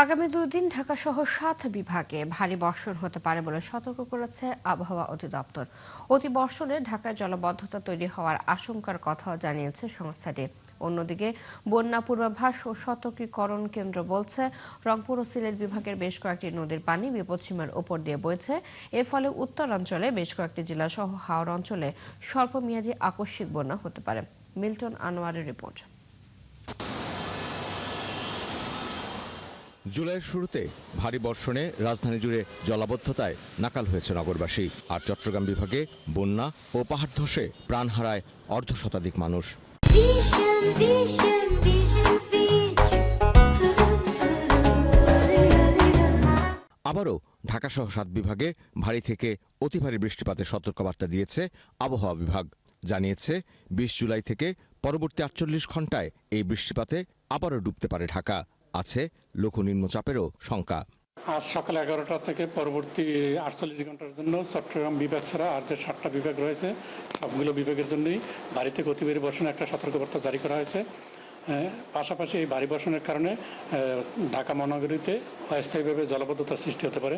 আগামী 2 দিন ঢাকা সহ 7 বিভাগে ভারী বর্ষণ হতে পারে বলে সতর্ক করেছে আবহাওয়া অধিদপ্তর। অতি বর্ষণে ঢাকায় জলাবদ্ধতা তৈরি হওয়ার আশঙ্কার কথাও জানিয়েছে সংস্থাটি। অন্যদিকে বন্যা পূর্বাভাস ও সতর্কীকরণ কেন্দ্র বলছে, রংপুর ও সিলেট বিভাগের বেশ কয়েকটি নদীর পানি বিপদসীমার উপর দিয়ে বইছে। এর ফলে উত্তরাঞ্চলে বেশ কয়েকটি জেলা সহ হাওড় অঞ্চলে স্বল্পমেয়াদী আকস্মিক বন্যা হতে পারে। মিল্টন আনোয়ারের রিপোর্ট। জুলাইয়ের শুরুতে ভারী বর্ষণে রাজধানী জুড়ে জলাবদ্ধতায় নাকাল হয়েছে নগরবাসী। আর চট্টগ্রাম বিভাগে বন্যা ও পাহাড় ধসে প্রাণ হারায় অর্ধশতাধিক মানুষ। আবারও ঢাকাসহ 7 বিভাগে ভারী থেকে অতি ভারী বৃষ্টিপাতের সতর্কবার্তা দিয়েছে আবহাওয়া বিভাগ। জানিয়েছে 20 জুলাই থেকে পরবর্তী 48 ঘন্টায় এই বৃষ্টিপাতে আবারও ডুবতে পারে ঢাকা। আছে লঘু নিম্নচাপেরও শঙ্কা। আজ সকাল 11টা থেকে পরবর্তী 48 ঘন্টার জন্য চট্টগ্রাম বিভাগ ছাড়া আর যে 7টা বিভাগ রয়েছে সবগুলো বিভাগের জন্যই ভারী থেকে অতি ভারী বর্ষণের একটা সতর্কবার্তা জারি করা হয়েছে। পাশাপাশি এই ভারী বর্ষণের কারণে ঢাকা মহানগরীতে অস্থায়ীভাবে জলাবদ্ধতার সৃষ্টি হতে পারে।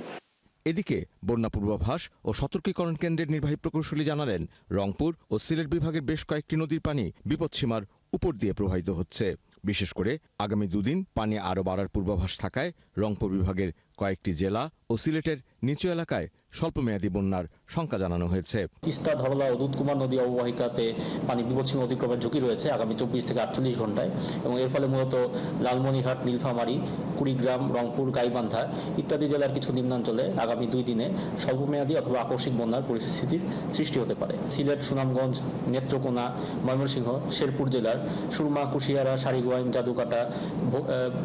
এদিকে বন্যা পূর্বাভাস ও সতর্কীকরণ কেন্দ্রের নির্বাহী প্রকৌশলী জানালেন, রংপুর ও সিলেট বিভাগের বেশ কয়েকটি নদীর পানি বিপদসীমার উপর দিয়ে প্রবাহিত হচ্ছে। বিশেষ করে আগামী 2 দিন পানি আরও বাড়ার পূর্বাভাস থাকায় রংপুর বিভাগের কয়েকটি জেলা ও সিলেটের নিচু এলাকায় স্বল্পমেয়াদী বন্যার শঙ্কা জানানো হয়েছে। তিস্তা, ধরলা ও দুধকুমার নদী অববাহিকাতে পানি বিপদসীমা অতিক্রমের ঝুঁকি রয়েছে আগামী 24 থেকে 48 ঘন্টায়, এবং এর ফলে মূলত লালমনিরহাট, নীলফামারী, কুড়িগ্রাম, রংপুর, গাইবান্ধা ইত্যাদি জেলার কিছু নিম্নাঞ্চলে আগামী 2 দিনে স্বল্পমেয়াদী অথবা আকস্মিক বন্যার পরিস্থিতির সৃষ্টি হতে পারে। সিলেট, সুনামগঞ্জ, নেত্রকোনা, ময়মনসিংহ, শেরপুর জেলার সুরমা, কুশিয়ারা, সারিগোয়াইন, জাদুকাটা,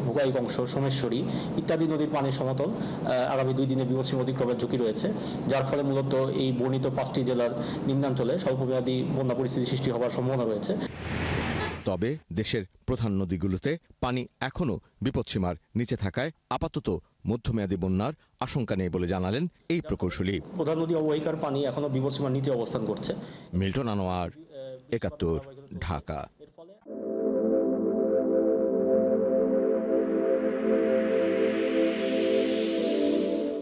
ভোগাইগংশ, সোমেশ্বরী ইত্যাদি নদীর পানির সমতল আগামী 2 দিনে বিপদসীমা অতিক্রমের ঝুঁকি রয়েছে, যার ফলে মূলত এই বর্ণিত 5টি জেলার নিম্নাঞ্চলে স্বল্পমেয়াদী বন্যা পরিস্থিতি সৃষ্টি হওয়ার সম্ভাবনা রয়েছে। তবে দেশের প্রধান নদীগুলোতে পানি এখনও বিপদসীমার নিচে থাকায় আপাতত মধ্যমেয়াদী বন্যার আশঙ্কা নেই বলে জানালেন এই প্রকৌশলী। প্রধান নদী অববাহিকার পানি এখনো বিপদসীমার নিচে অবস্থান করছে। মিল্টন আনোয়ার, 71, ঢাকা।